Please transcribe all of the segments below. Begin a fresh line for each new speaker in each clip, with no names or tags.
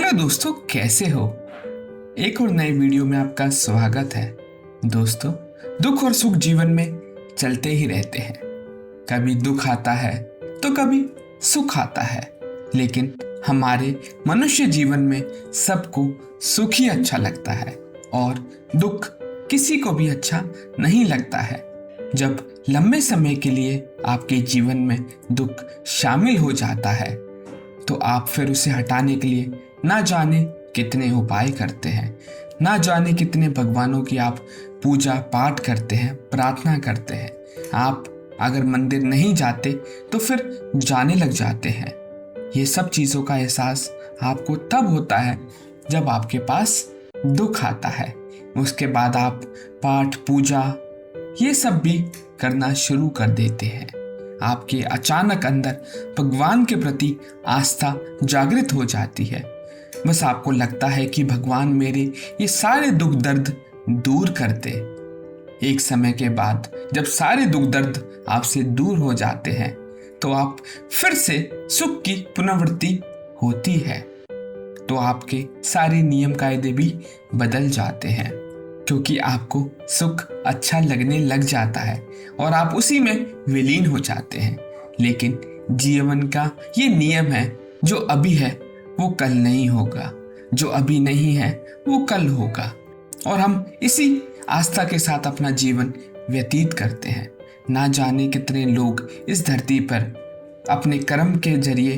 Hello दोस्तों, कैसे हो। एक और नए वीडियो में आपका स्वागत है। दोस्तों, दुख और सुख जीवन में चलते ही रहते हैं। कभी दुख आता है तो कभी सुख आता है, लेकिन हमारे मनुष्य जीवन में सबको सुख ही अच्छा लगता है और दुख किसी को भी अच्छा नहीं लगता है। जब लंबे समय के लिए आपके जीवन में दुख शामिल हो जाता है तो आप फिर उसे हटाने के लिए ना जाने कितने उपाय करते हैं, ना जाने कितने भगवानों की आप पूजा पाठ करते हैं, प्रार्थना करते हैं। आप अगर मंदिर नहीं जाते तो फिर जाने लग जाते हैं। ये सब चीज़ों का एहसास आपको तब होता है जब आपके पास दुख आता है। उसके बाद आप पाठ पूजा ये सब भी करना शुरू कर देते हैं। आपके अचानक अंदर भगवान के प्रति आस्था जागृत हो जाती है। बस आपको लगता है कि भगवान मेरे ये सारे दुख दर्द दूर कर दे। एक समय के बाद जब सारे दुख दर्द आपसे दूर हो जाते हैं तो आप फिर से सुख की पुनरावृत्ति होती है। तो आपके सारे नियम कायदे भी बदल जाते हैं, क्योंकि आपको सुख अच्छा लगने लग जाता है और आप उसी में विलीन हो जाते हैं। लेकिन जीवन का ये नियम है, जो अभी है वो कल नहीं होगा, जो अभी नहीं है वो कल होगा। और हम इसी आस्था के साथ अपना जीवन व्यतीत करते हैं। ना जाने कितने लोग इस धरती पर अपने कर्म के जरिए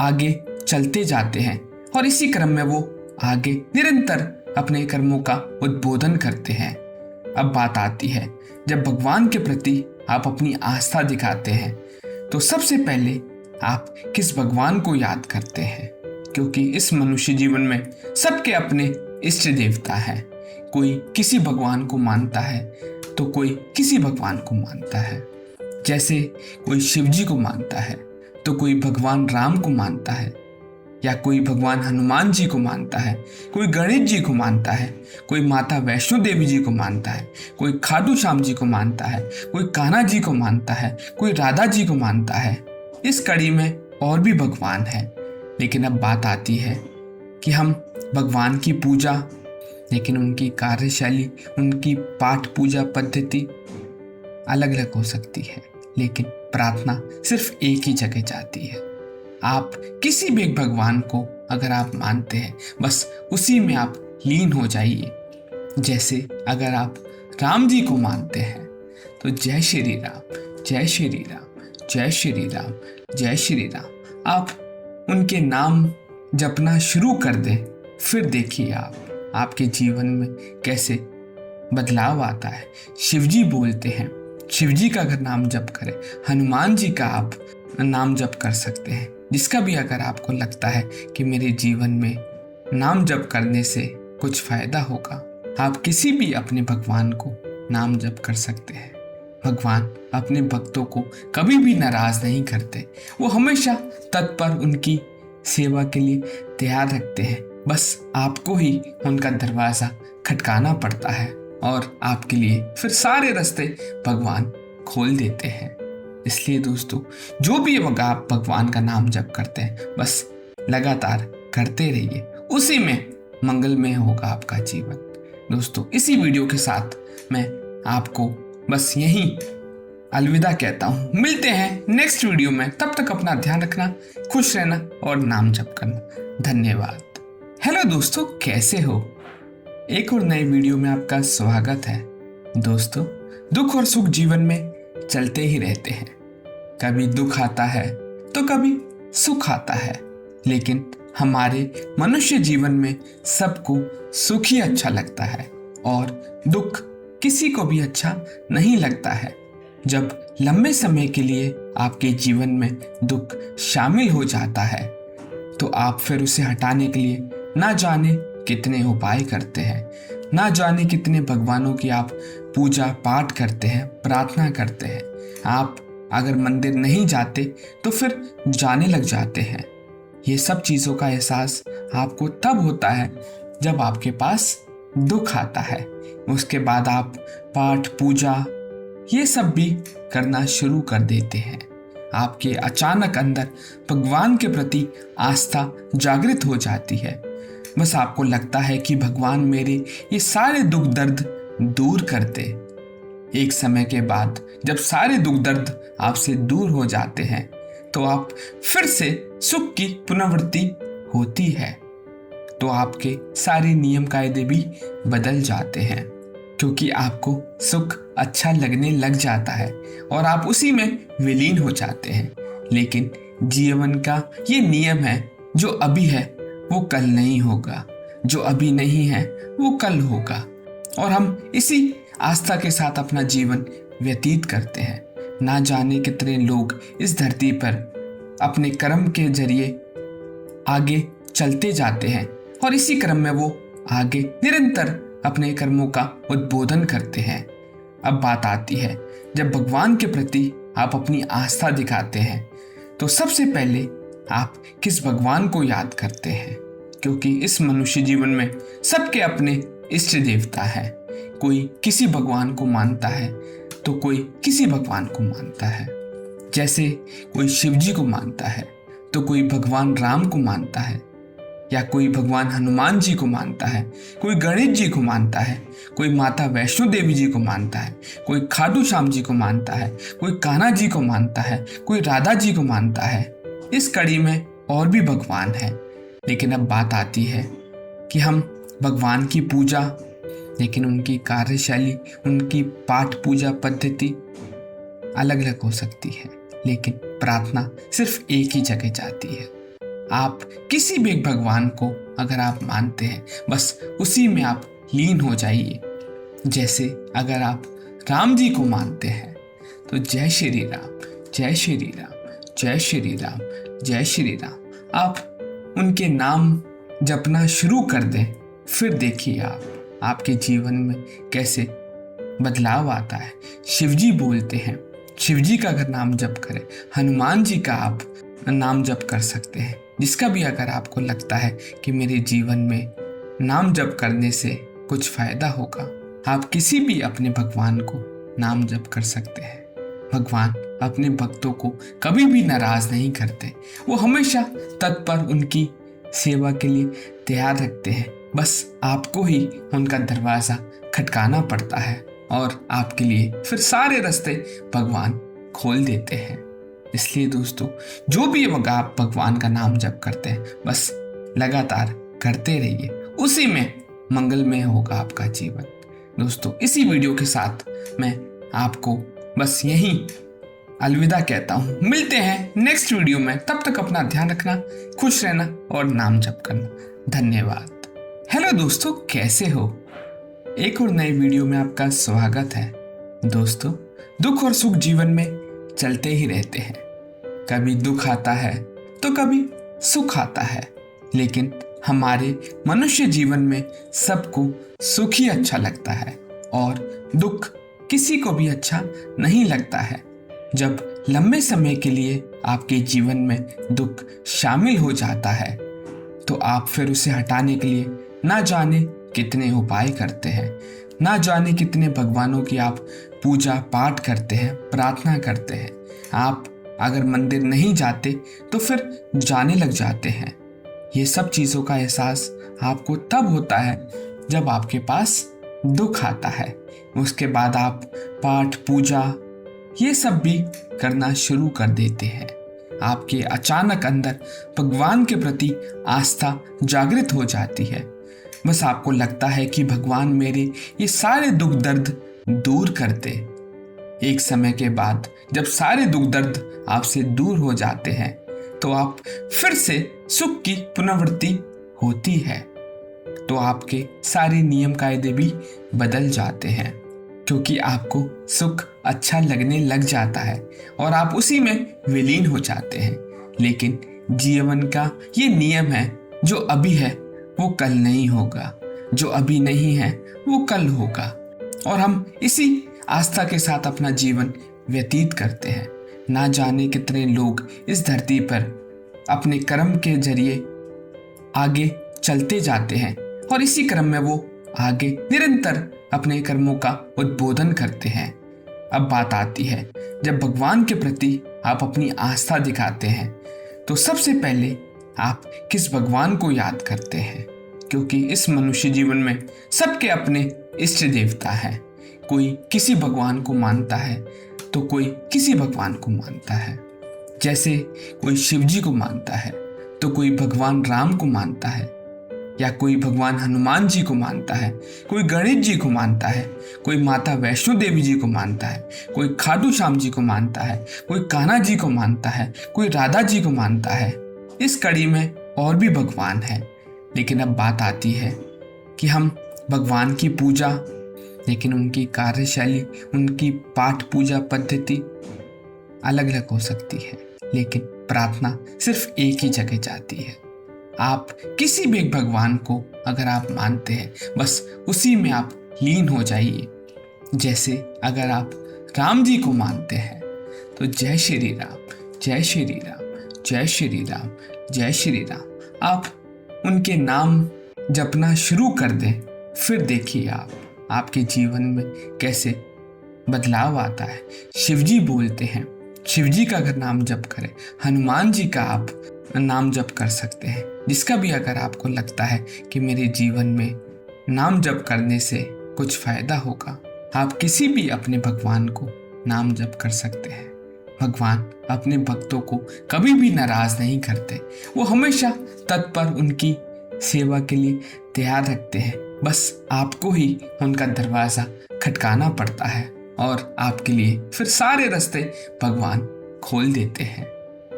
आगे चलते जाते हैं और इसी क्रम में वो आगे निरंतर अपने कर्मों का उद्बोधन करते हैं। अब बात आती है, जब भगवान के प्रति आप अपनी आस्था दिखाते हैं तो सबसे पहले आप किस भगवान को याद करते हैं, क्योंकि इस मनुष्य जीवन में सबके अपने इष्ट देवता हैं। कोई किसी भगवान को मानता है तो कोई किसी भगवान को मानता है। जैसे कोई शिव जी को मानता है तो कोई भगवान राम को मानता है, या कोई भगवान हनुमान जी को मानता है, कोई गणेश जी को मानता है, कोई माता वैष्णो देवी जी को मानता है, कोई खाटू श्याम जी को मानता है, कोई कान्हा जी को मानता है, कोई राधा जी को मानता है। इस कड़ी में और भी भगवान हैं। लेकिन अब बात आती है कि हम भगवान की पूजा, लेकिन उनकी कार्यशैली, उनकी पाठ पूजा पद्धति अलग अलग हो सकती है, लेकिन प्रार्थना सिर्फ एक ही जगह जाती है। आप किसी भी एक भगवान को अगर आप मानते हैं, बस उसी में आप लीन हो जाइए। जैसे अगर आप राम जी को मानते हैं तो जय श्री राम, जय श्री राम, जय श्री राम, जय श्री राम। आप उनके नाम जपना शुरू कर दें, फिर देखिए आप आपके जीवन में कैसे बदलाव आता है। शिव जी बोलते हैं, शिव जी का अगर नाम जप करें, हनुमान जी का आप नाम जप कर सकते हैं। जिसका भी अगर आपको लगता है कि मेरे जीवन में नाम जप करने से कुछ फायदा होगा, आप किसी भी अपने भगवान को नाम जप कर सकते हैं। भगवान अपने भक्तों को कभी भी नाराज नहीं करते। वो हमेशा तत्पर उनकी सेवा के लिए तैयार रखते हैं। बस आपको ही उनका दरवाजा खटकाना पड़ता है और आपके लिए फिर सारे रास्ते भगवान खोल देते हैं। इसलिए दोस्तों, जो भी आप भगवान का नाम जप करते हैं, बस लगातार करते रहिए, उसी में मंगलमय होगा आपका जीवन। दोस्तों, इसी वीडियो के साथ मैं आपको बस यहीं अलविदा कहता हूँ। मिलते हैं नेक्स्ट वीडियो में। तब तक अपना ध्यान रखना, खुश रहना और नाम जप करना। धन्यवाद। हेलो दोस्तों, कैसे हो। एक और नए वीडियो में आपका स्वागत है। दोस्तों, दुख और सुख जीवन में चलते ही रहते हैं। कभी दुख आता है तो कभी सुख आता है, लेकिन हमारे मनुष्य जीवन में सबको सुख ही अच्छा लगता है और दुख किसी को भी अच्छा नहीं लगता है। जब लंबे समय के लिए आपके जीवन में दुख शामिल हो जाता है तो आप फिर उसे हटाने के लिए ना जाने कितने उपाय करते हैं, ना जाने कितने भगवानों की आप पूजा पाठ करते हैं, प्रार्थना करते हैं। आप अगर मंदिर नहीं जाते तो फिर जाने लग जाते हैं। ये सब चीज़ों का एहसास आपको तब होता है जब आपके पास दुख आता है। उसके बाद आप पाठ पूजा ये सब भी करना शुरू कर देते हैं। आपके अचानक अंदर भगवान के प्रति आस्था जागृत हो जाती है। बस आपको लगता है कि भगवान मेरे ये सारे दुख दर्द दूर कर दे। एक समय के बाद जब सारे दुख दर्द आपसे दूर हो जाते हैं तो आप फिर से सुख की पुनरावृत्ति होती है। तो आपके सारे नियम कायदे भी बदल जाते हैं, क्योंकि आपको सुख अच्छा लगने लग जाता है और आप उसी में विलीन हो जाते हैं। लेकिन जीवन का ये नियम है, जो अभी है वो कल नहीं होगा, जो अभी नहीं है वो कल होगा। और हम इसी आस्था के साथ अपना जीवन व्यतीत करते हैं। ना जाने कितने लोग इस धरती पर अपने कर्म के जरिए आगे चलते जाते हैं और इसी क्रम में वो आगे निरंतर अपने कर्मों का उद्बोधन करते हैं। अब बात आती है, जब भगवान के प्रति आप अपनी आस्था दिखाते हैं तो सबसे पहले आप किस भगवान को याद करते हैं? क्योंकि इस मनुष्य जीवन में सबके अपने इष्ट देवता है। कोई किसी भगवान को मानता है तो कोई किसी भगवान को मानता है। जैसे कोई शिव जी को मानता है तो कोई भगवान राम को मानता है, या कोई भगवान हनुमान जी को मानता है, कोई गणेश जी को मानता है, कोई माता वैष्णो देवी जी को मानता है, कोई खाटू श्याम जी को मानता है, कोई कान्हा जी को मानता है, कोई राधा जी को मानता है। इस कड़ी में और भी भगवान है। लेकिन अब बात आती है कि हम भगवान की पूजा, लेकिन उनकी कार्यशैली, उनकी पाठ पूजा पद्धति अलग अलग हो सकती है, लेकिन प्रार्थना सिर्फ एक ही जगह जाती है। आप किसी भी एक भगवान को अगर आप मानते हैं, बस उसी में आप लीन हो जाइए। जैसे अगर आप राम जी को मानते हैं तो जय श्री राम, जय श्री राम, जय श्री राम, जय श्री राम। आप उनके नाम जपना शुरू कर दें, फिर देखिए आपके जीवन में कैसे बदलाव आता है। शिव जी बोलते हैं, शिव जी का अगर नाम जप करें, हनुमान जी का आप नाम जप कर सकते हैं। जिसका भी अगर आपको लगता है कि मेरे जीवन में नाम जप करने से कुछ फायदा होगा, आप किसी भी अपने भगवान को नाम जप कर सकते हैं। भगवान अपने भक्तों को कभी भी नाराज नहीं करते, वो हमेशा तत्पर उनकी सेवा के लिए तैयार रखते हैं। बस आपको ही उनका दरवाजा खटकाना पड़ता है और आपके लिए फिर सारे रास्ते भगवान खोल देते हैं। इसलिए दोस्तों, जो भी आप भगवान का नाम जप करते हैं, बस लगातार करते रहिए, उसी में मंगलमय होगा आपका जीवन। दोस्तों, इसी वीडियो के साथ मैं आपको बस यहीं अलविदा कहता हूँ। मिलते हैं नेक्स्ट वीडियो में, तब तक अपना ध्यान रखना, खुश रहना और नाम जप करना। धन्यवाद। हेलो दोस्तों, कैसे हो? एक और नए वीडियो में आपका स्वागत है। दोस्तों, दुख और सुख जीवन में चलते ही रहते हैं। कभी दुख आता है तो कभी सुख आता है, लेकिन हमारे मनुष्य जीवन में सबको सुख ही अच्छा लगता है और दुख किसी को भी अच्छा नहीं लगता है। जब लंबे समय के लिए आपके जीवन में दुख शामिल हो जाता है तो आप फिर उसे हटाने के लिए ना जाने कितने उपाय करते हैं, ना जाने कितने भगवानों की आप पूजा पाठ करते हैं, प्रार्थना करते हैं। आप अगर मंदिर नहीं जाते तो फिर जाने लग जाते हैं। ये सब चीज़ों का एहसास आपको तब होता है जब आपके पास दुख आता है। उसके बाद आप पाठ पूजा ये सब भी करना शुरू कर देते हैं। आपके अचानक अंदर भगवान के प्रति आस्था जागृत हो जाती है। बस आपको लगता है कि भगवान मेरे ये सारे दुख दर्द दूर कर दे। एक समय के बाद जब सारे दुख दर्द आपसे दूर हो जाते हैं तो आप फिर से सुख की पुनरावृत्ति होती है। तो आपके सारे नियम कायदे भी बदल जाते हैं, क्योंकि आपको सुख अच्छा लगने लग जाता है और आप उसी में विलीन हो जाते हैं। लेकिन जीवन का ये नियम है, जो अभी है वो कल नहीं होगा, जो अभी नहीं है वो कल होगा। और हम इसी आस्था के साथ अपना जीवन व्यतीत करते हैं। ना जाने कितने लोग इस धरती पर अपने कर्म के जरिए आगे चलते जाते हैं और इसी क्रम में वो आगे निरंतर अपने कर्मों का उद्बोधन करते हैं। अब बात आती है, जब भगवान के प्रति आप अपनी आस्था दिखाते हैं तो सबसे पहले आप किस भगवान को याद करते हैं? क्योंकि इस मनुष्य जीवन में सबके अपने इष्ट देवता है। कोई किसी भगवान को मानता है तो कोई किसी भगवान को मानता है। जैसे कोई शिव जी को मानता है तो कोई भगवान राम को मानता है, या कोई भगवान हनुमान जी को मानता है, कोई गणेश जी को मानता है, कोई माता वैष्णो देवी जी को मानता है, कोई खाटू श्याम जी को मानता है, कोई कान्हा जी को मानता है, कोई राधा जी को मानता है। इस कड़ी में और भी भगवान है। लेकिन अब बात आती है कि हम भगवान की पूजा, लेकिन उनकी कार्यशैली, उनकी पाठ पूजा पद्धति अलग अलग हो सकती है, लेकिन प्रार्थना सिर्फ एक ही जगह जाती है। आप किसी भी एक भगवान को अगर आप मानते हैं, बस उसी में आप लीन हो जाइए। जैसे अगर आप राम जी को मानते हैं तो जय श्री राम, जय श्री राम, जय श्री राम, जय श्री राम। आप उनके नाम जपना शुरू कर दें, फिर देखिए आप आपके जीवन में कैसे बदलाव आता है। शिवजी बोलते हैं, शिवजी का अगर नाम जप करें, हनुमान जी का आप नाम जप कर सकते हैं। जिसका भी अगर आपको लगता है कि मेरे जीवन में नाम जप करने से कुछ फायदा होगा, आप किसी भी अपने भगवान को नाम जप कर सकते हैं। भगवान अपने भक्तों को कभी भी नाराज नहीं करते, वो हमेशा तत्पर उनकी सेवा के लिए तैयार रखते हैं। बस आपको ही उनका दरवाजा खटकाना पड़ता है और आपके लिए फिर सारे रास्ते भगवान खोल देते हैं।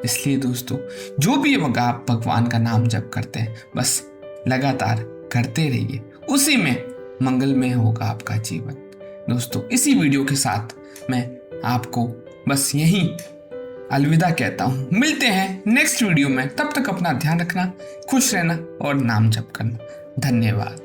इसलिए दोस्तों, जो भी आप भगवान का नाम जप करते हैं, बस लगातार करते रहिए, उसी में मंगलमय होगा आपका जीवन। दोस्तों, इसी वीडियो के साथ मैं आपको बस यहीं अलविदा कहता हूँ। मिलते हैं नेक्स्ट वीडियो में। तब तक अपना ध्यान रखना, खुश रहना और नाम जप करना। धन्यवाद।